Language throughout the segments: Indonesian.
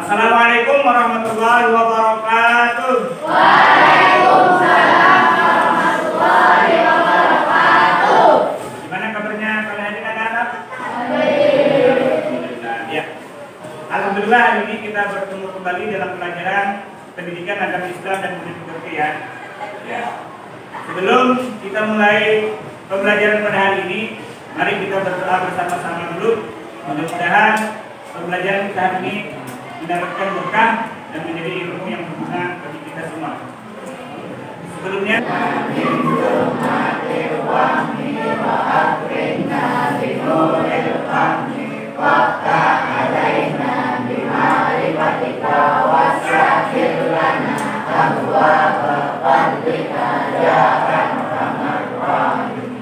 Assalamualaikum warahmatullahi wabarakatuh. Waalaikumsalam warahmatullahi wabarakatuh. Gimana kabarnya kalian anak-anak? Alhamdulillah. Ya. Alhamdulillah hari ini kita bertemu kembali dalam pelajaran pendidikan agama Islam dan budaya Turki ya. Sebelum kita mulai pembelajaran pada hari ini, mari kita berdoa bersama-sama dulu. Mudah-mudahan pembelajaran kita hari ini mendapatkan berkah dan menjadi ilmu yang berguna bagi kita semua. Sebelumnya,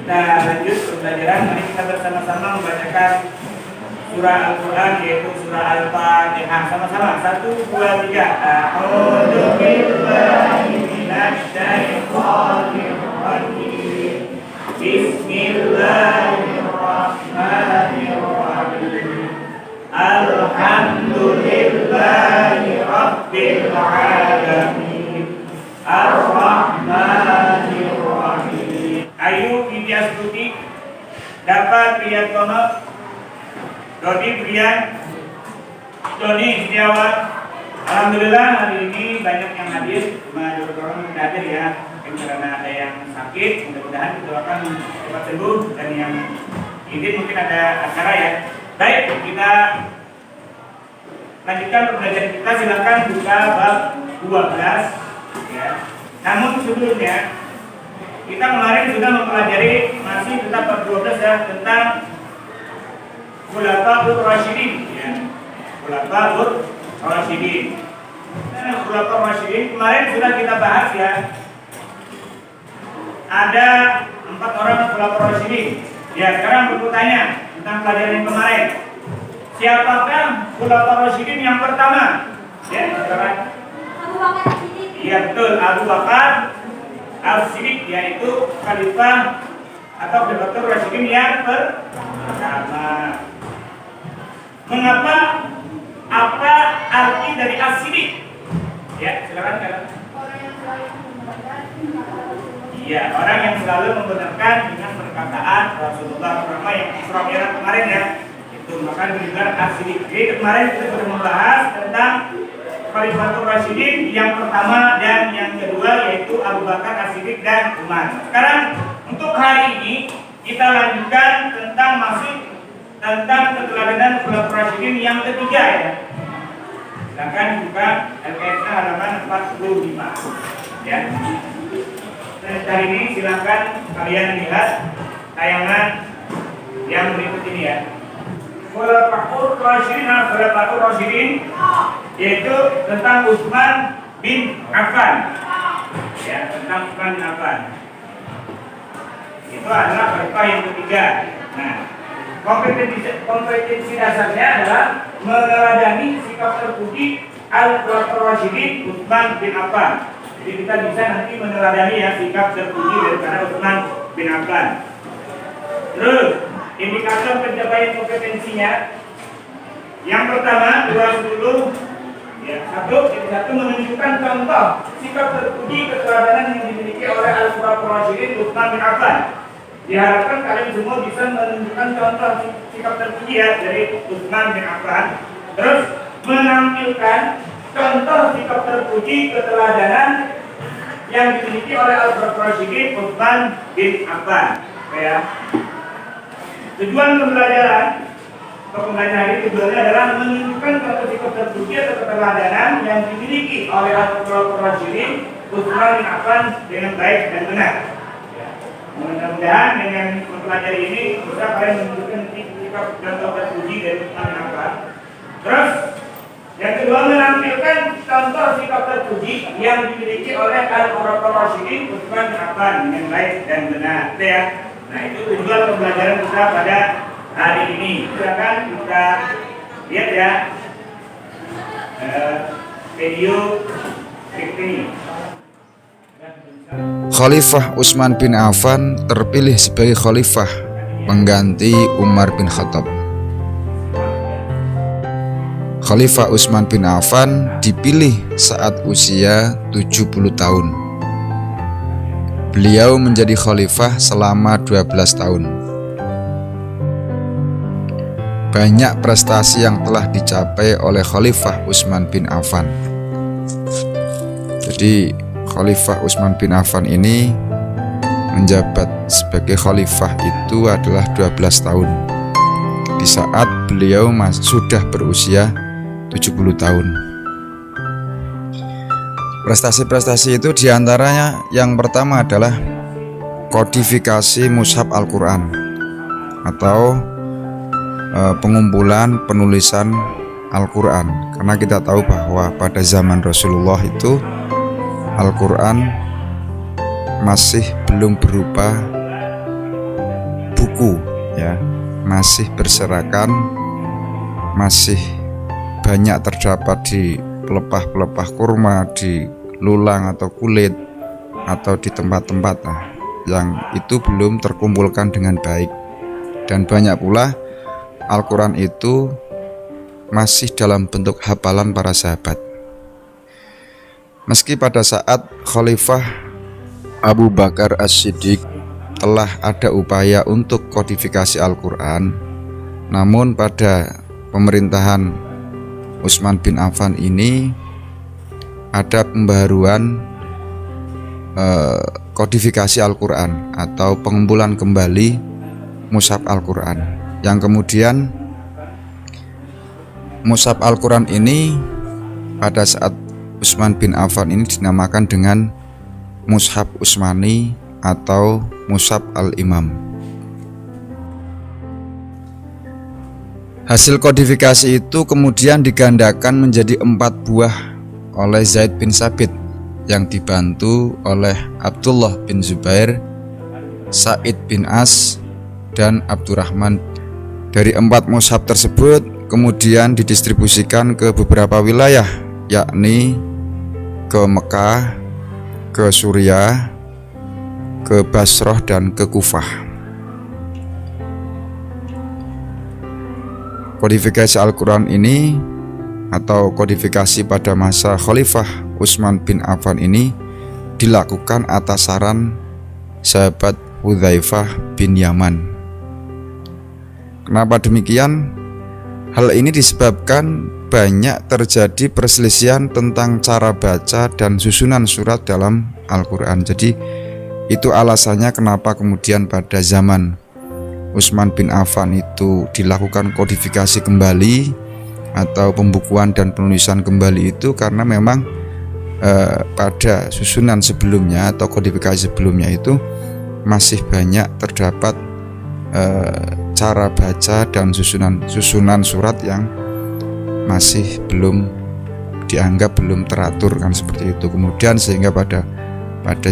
kita lanjut pembelajaran. Mari kita bersama-sama membacakan surah Al-Quran, yaitu surah Al-Fatihah. Sama-sama, 1, 2, 3. A'udzu billahi minasy syaithanir rajim. Bismillahirrahmanirrahim. Alhamdulillahi rabbil alamin. Ar-Rahmanir-Rahim. Ayu Widyastuti dapat Priyatono Dodi Brian Doni Setiawan. Alhamdulillah hari ini banyak yang hadir, cuma orang yang hadir ya, karena ada yang sakit. Mudah-mudahan doakan cepat sembuh, dan yang ini mungkin ada acara ya. Baik, kita lanjutkan pembelajaran kita. Silakan buka bab 12 ya. Namun sebelumnya kita kemarin sudah mempelajari masih tetap bab 12 ya, tentang Khulafaur Rasyidin ya. Khulafaur Rasyidin. Nah, Khulafaur Rasyidin kemarin sudah kita bahas ya. Ada 4 orang Khulafaur Rasyidin. Ya, sekarang bertanya tentang pelajaran yang kemarin. Siapakah Khulafaur Rasyidin yang pertama? Ya, sekarang Abu Bakar As-Siddiq. iya betul, Abu Bakar As-Siddiq, yaitu khalifah atau Khulafaur Rasyidin yang pertama. Mengapa? Apa arti dari As-Siddiq? Ya, silakan kalian. Iya, orang yang selalu membenarkan dengan perkataan Rasulullah terutama yang Isra Mi'raj kemarin ya. Itu maka dibilang As-Siddiq. Jadi kemarin kita sudah membahas tentang Khalifatul Rasyidin yang pertama dan yang kedua, yaitu Abu Bakar As-Siddiq dan Umar. Sekarang untuk hari ini kita lanjutkan tentang keteladanan Khulafaur Rasyidin yang ketiga ya. Silakan buka LKS halaman 45 ya. Dan hari ini silakan kalian lihat tayangan yang berikut ini ya. Khulafaur Rasyidin yaitu tentang Utsman bin Affan. Ya, tentang Utsman bin Affan. Itu adalah khalifah yang ketiga. Nah, kompetensi dasarnya adalah meneladani sikap terpuji Al-Khulafaur Rasyidin Utsman bin Affan. Jadi kita bisa nanti meneladani ya sikap terpuji daripada Utsman bin Affan. Terus indikator pencapaian kompetensinya yang pertama 20 ya, satu menunjukkan contoh sikap terpuji keteladanan yang dimiliki oleh Al-Khulafaur Rasyidin Utsman bin Affan. Diharapkan kalian semua bisa menunjukkan contoh sikap terpuji ya dari Utsman bin Affan. Terus menampilkan contoh sikap terpuji keteladanan yang dimiliki oleh Al-Khulafaur Rasyidin Utsman bin Affan. Ya. Tujuan pembelajaran hari tujuannya adalah menunjukkan contoh sikap terpuji atau keteladanan yang dimiliki oleh Al-Khulafaur Rasyidin Utsman bin Affan dengan baik dan benar. Mudah-mudahan dengan mempelajari ini bisa kalian menunjukkan sikap contoh terpuji dari Utsman bin Affan. Terus yang kedua menampilkan contoh sikap terpuji yang dimiliki oleh Al-Khulafaur Rasyidin Utsman bin Affan dengan baik dan benar. Ya. Nah, itu tujuan pembelajaran kita pada hari ini. Silakan kita lihat ya video berikut ini. Khalifah Utsman bin Affan terpilih sebagai khalifah pengganti Umar bin Khattab. Khalifah Utsman bin Affan dipilih saat usia 70 tahun. Beliau menjadi khalifah selama 12 tahun. Banyak prestasi yang telah dicapai oleh Khalifah Utsman bin Affan. Jadi Khalifah Utsman bin Affan ini menjabat sebagai khalifah itu adalah 12 tahun. Di saat beliau sudah berusia 70 tahun. Prestasi-prestasi itu diantaranya yang pertama adalah kodifikasi mushaf Al-Quran atau pengumpulan penulisan Al-Quran. Karena kita tahu bahwa pada zaman Rasulullah itu Al-Quran masih belum berupa buku, ya, masih berserakan, masih banyak terdapat di pelepah-pelepah kurma, di lulang atau kulit, atau di tempat-tempat yang itu belum terkumpulkan dengan baik. Dan banyak pula Al-Quran itu masih dalam bentuk hafalan para sahabat. Meski pada saat Khalifah Abu Bakar As-Siddiq telah ada upaya untuk kodifikasi Al-Quran, namun pada pemerintahan Utsman bin Affan ini ada pembaharuan kodifikasi Al-Quran atau pengumpulan kembali mushaf Al-Quran, yang kemudian mushaf Al-Quran ini pada saat Utsman bin Affan ini dinamakan dengan Mushaf Utsmani atau Mushaf Al-Imam. Hasil kodifikasi itu kemudian digandakan menjadi 4 buah oleh Zaid bin Sabit yang dibantu oleh Abdullah bin Zubair, Sa'id bin As, dan Abdurrahman. Dari 4 mushaf tersebut kemudian didistribusikan ke beberapa wilayah, yakni ke Mekah, ke Suriah, ke Basrah, dan ke Kufah. Kodifikasi Al-Quran ini atau kodifikasi pada masa Khalifah Utsman bin Affan ini dilakukan atas saran sahabat Hudzaifah bin Yaman. Kenapa demikian? Hal ini disebabkan banyak terjadi perselisihan tentang cara baca dan susunan surat dalam Al-Quran. Jadi itu alasannya kenapa kemudian pada zaman Utsman bin Affan itu dilakukan kodifikasi kembali atau pembukuan dan penulisan kembali itu karena memang pada susunan sebelumnya atau kodifikasi sebelumnya itu masih banyak terdapat cara baca dan susunan surat yang masih belum dianggap belum teratur, kan seperti itu. Kemudian sehingga pada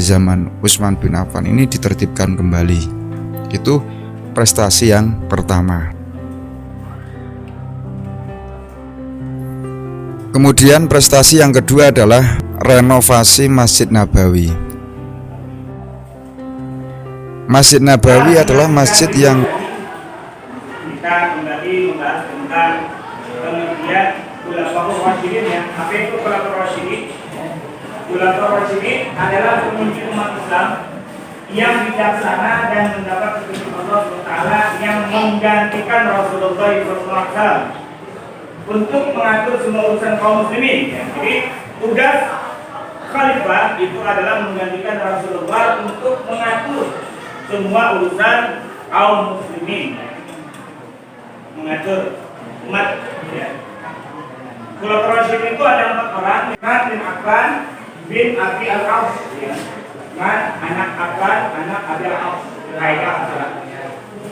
zaman Utsman bin Affan ini ditertibkan kembali. Itu prestasi yang pertama. Kemudian prestasi yang kedua adalah renovasi Masjid Nabawi. Masjid Nabawi adalah masjid yang kita kembali membahas tentang kemudian Khulafaur Rasyidin, ya. Apa itu Khulafaur Rasyidin? Khulafaur Rasyidin adalah pemimpin umat Islam yang bijaksana dan mendapat petunjuk Allah SWT yang menggantikan Rasulullah SAW untuk mengatur semua urusan kaum muslimin. Jadi tugas khalifah itu adalah menggantikan Rasulullah untuk mengatur semua urusan kaum muslimin, mengatur umat. Khulafaur Rasyidin itu ada 4 orang: Utsman bin Affan bin Abi Al-As, anak Affan, anak Abi Al-As.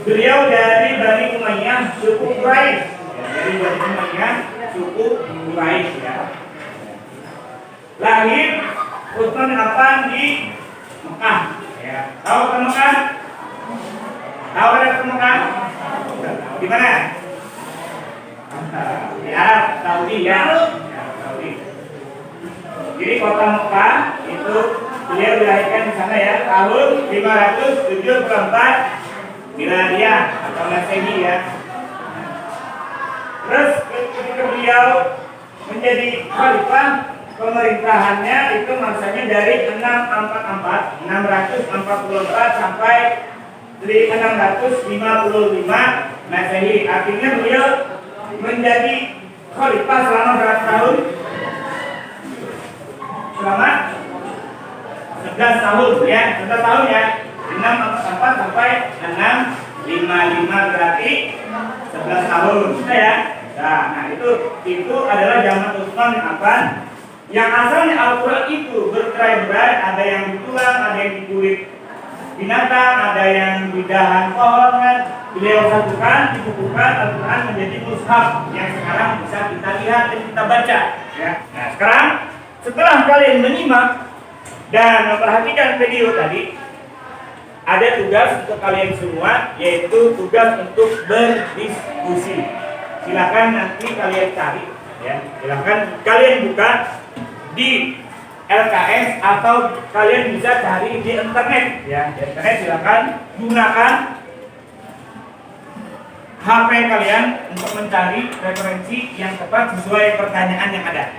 Beliau dari Bani Umayyah suku Quraisy, dari Bani Umayyah suku Quraisy, ya. Lahir Utsman bin Affan di Mekah, ya. Tahu ke Mekah? Tahu ada ke Mekah? Di mana? Ya, Saudi, ya. Saudi. Jadi kota Mekah itu beliau dilahirkan di sana, ya, tahun 574 Miladiah atau Masehi, ya. Terus ketika ketika beliau menjadi khalifah, pemerintahannya itu masanya dari 644 sampai 655 Masehi. Artinya beliau menjadi khalifah selama berapa tahun? Selama 11 tahun ya, 11 tahun ya. 644 sampai 655 berarti 11 tahun ya. Nah itu adalah zaman Utsman bin Affan. Yang asalnya Al-Quran itu bercerai-berai, ada yang di tulang, ada yang di kulit binatang, ada yang di dahan pohon kan. Beliau satukan, dibukukan Al-Quran menjadi mushaf yang sekarang bisa kita lihat dan kita baca ya. Nah sekarang setelah kalian menyimak dan memperhatikan video tadi, ada tugas untuk kalian semua, yaitu tugas untuk berdiskusi. Silakan nanti kalian cari ya, silakan kalian buka di LKS atau kalian bisa cari di internet ya. Di internet silakan gunakan HP kalian untuk mencari referensi yang tepat sesuai pertanyaan yang ada.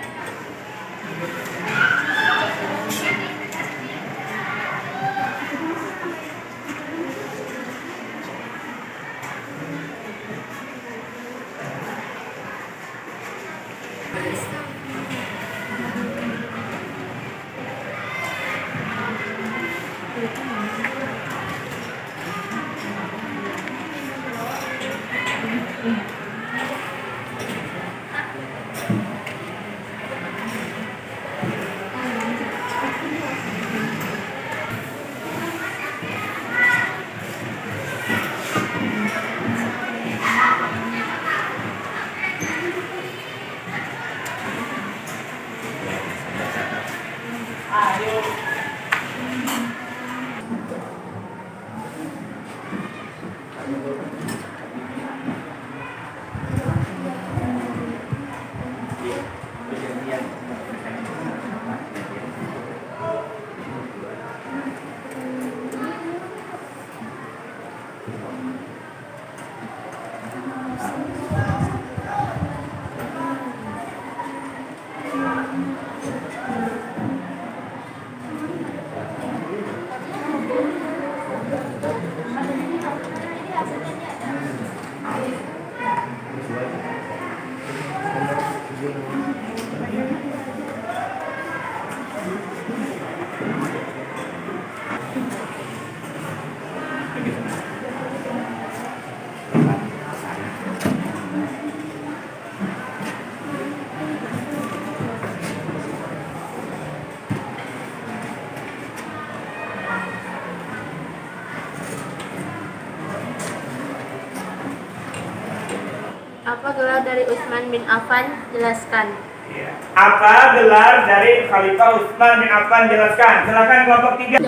Apa gelar dari Utsman bin Affan? Jelaskan. Ya. Apa gelar dari Khalifah Utsman bin Affan? Jelaskan. Silakan kelompok 3.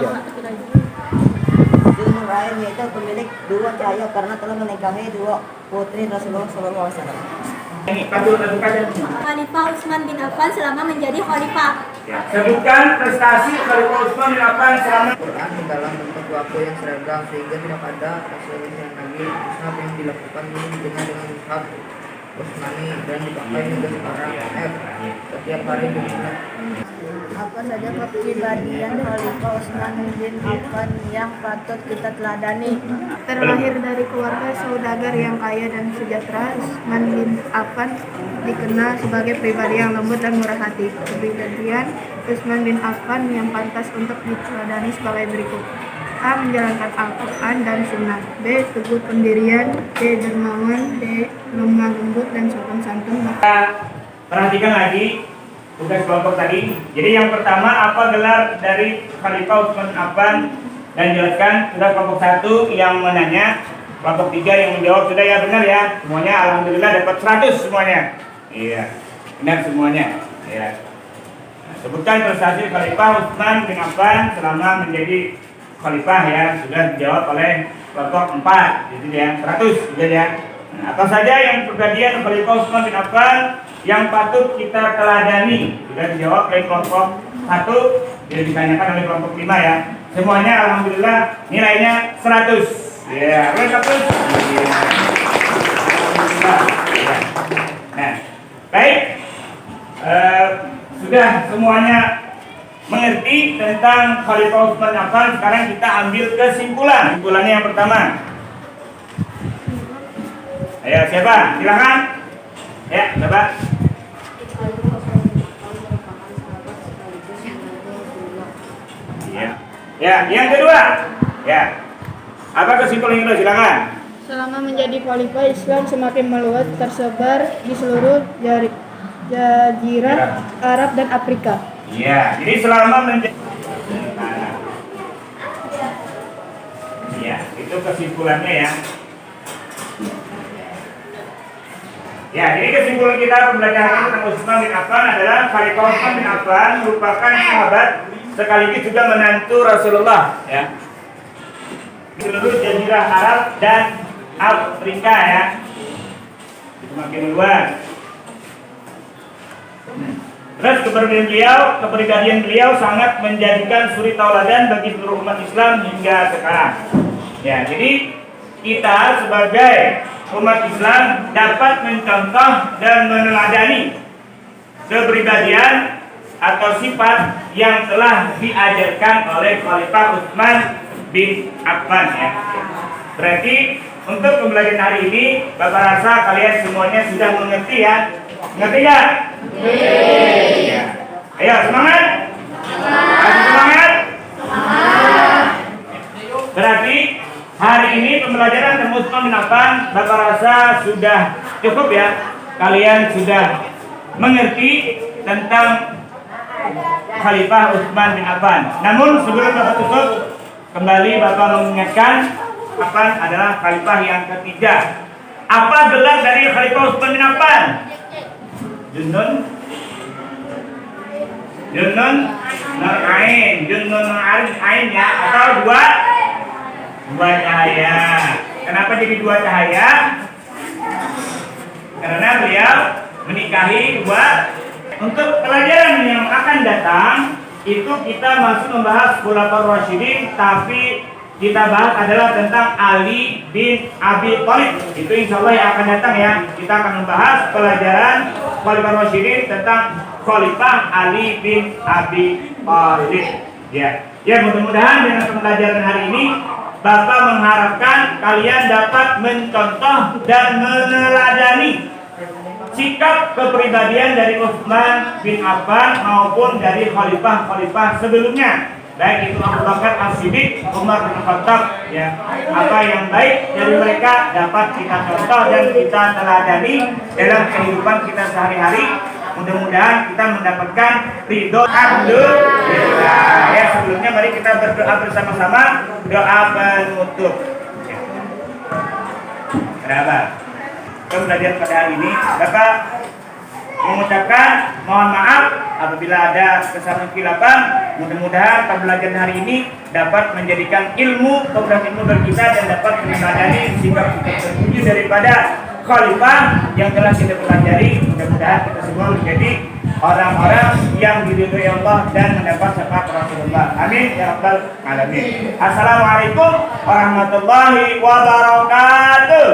Lain yaitu pemilik dua cahaya karena telah menikahi dua putri Rasulullah SAW. Ini patut terbuka. Khalifah Utsman bin Affan selama menjadi khalifah. Ya. Sebutkan prestasi Khalifah Utsman bin Affan selama Quran dalam bentuk waktu yang seragam sehingga tidak ada perselisihan lagi. Mushaf yang dilakukan ini didengar dengan mushaf Utsmani dan dipakai hingga sekarang. Setiap hari diingat. Apa saja kepribadian Khalifah Utsman bin Affan yang patut kita teladani? Terlahir dari keluarga saudagar yang kaya dan sejahtera, Utsman bin Affan dikenal sebagai pribadi yang lembut dan murah hati. Kepribadian Utsman bin Affan yang pantas untuk diteladani sebagai berikut: A. Menjalankan Al-Quran dan Sunnah. B. Teguh pendirian. C. Dermawan. D. Lemah lembut dan sopan santun. perhatikan lagi tugas kelompok tadi. Jadi yang pertama, apa gelar dari Khalifah Utsman bin Affan, dan jelaskan. Sudah kelompok 1 yang menanya, kelompok 3 yang menjawab sudah ya, benar ya semuanya. Alhamdulillah dapat 100 semuanya. Iya, benar semuanya. Ya. Nah, sebutkan prestasi Khalifah Utsman bin Affan selama menjadi khalifah ya, sudah dijawab oleh kelompok 4. Jadi ya 100 sudah ya. Nah, apa saja yang pribadian Khalifah Utsman bin Affan yang patut kita teladani? Sudah dijawab oleh kelompok 1, jadi ditanyakan oleh kelompok 5 ya. Semuanya alhamdulillah nilainya 100. Ya, 100. Ya. Alhamdulillah. Ya. Nah, Baik, sudah semuanya mengerti tentang Khalifah Utsman bin Affan. Sekarang kita ambil kesimpulan. Kesimpulannya yang pertama. Ayo, siapa? Silakan. Ya, coba. Ya. Ya, yang kedua. Ya. Apa kesimpulan itu? Silakan. Selama menjadi khalifah, Islam semakin meluas, tersebar di seluruh jazirah Arab dan Afrika. Ya, jadi selama menjadi ya, itu kesimpulannya ya. Ya, jadi kesimpulan kita pembelajaran tentang Utsman bin Affan adalah Khalifah Utsman bin Affan merupakan sahabat sekaligus juga menantu Rasulullah ya. Seluruh jazirah Arab dan Afrika ya. Semakin luas. Terus kepribadian beliau sangat menjadikan suri tauladan bagi seluruh umat Islam hingga sekarang. Ya, jadi kita sebagai umat Islam dapat mencontoh dan meneladani kepribadian atau sifat yang telah diajarkan oleh Khalifah Utsman bin Affan ya. Berarti untuk pembelajaran hari ini, Bapak rasa kalian semuanya sudah mengerti ya. Ngerti nggak? Ya. Ayo semangat. Semangat. Berarti hari ini pembelajaran tentang Utsman bin Affan Bapak rasa sudah cukup ya. Kalian sudah mengerti tentang Khalifah Utsman bin Affan. Namun sebelum Bapak tutup, kembali Bapak mengingatkan Affan adalah khalifah yang ketiga. Apa gelar dari Khalifah Utsman bin Affan? Junnun Nur Ain ya, atau dua cahaya. Kenapa jadi dua cahaya? Karena beliau menikahi dua. Untuk pelajaran yang akan datang itu kita masih membahas Khulafaur Rasyidin, tapi kita bahas adalah tentang Ali bin Abi Thalib. Itu insya Allah yang akan datang ya. Kita akan membahas pelajaran Khulafaur Rasyidin tentang Khalifah Ali bin Abi Thalib. Ya, mudah-mudahan dengan pembelajaran hari ini Bapak mengharapkan kalian dapat mencontoh dan meneladani sikap kepribadian dari Utsman bin Affan maupun dari khalifah-khalifah sebelumnya, baik itu Abu Bakar As-Siddiq, Umar bin Khattab ya. Apa yang baik dari mereka dapat kita contoh dan kita teladani dalam kehidupan kita sehari-hari. Mudah-mudahan kita mendapatkan ridho. Alhamdulillah. Ya, sebelumnya mari kita berdoa bersama-sama, doa penutup. Ya. Kenapa? Pembelajaran pada hari ini, Bapak mengucapkan mohon maaf apabila ada kesalahan khilafan. Mudah-mudahan pembelajaran hari ini dapat menjadikan ilmu bagi kita dan dapat meneladani sikap-sikap terpuji daripada khalifah yang telah kita pelajari. Mudah-mudahan kita semua menjadi orang-orang yang diridhoi Allah dan mendapat syafaat Rasulullah. Amin ya rabbal alamin. Assalamualaikum warahmatullahi wabarakatuh.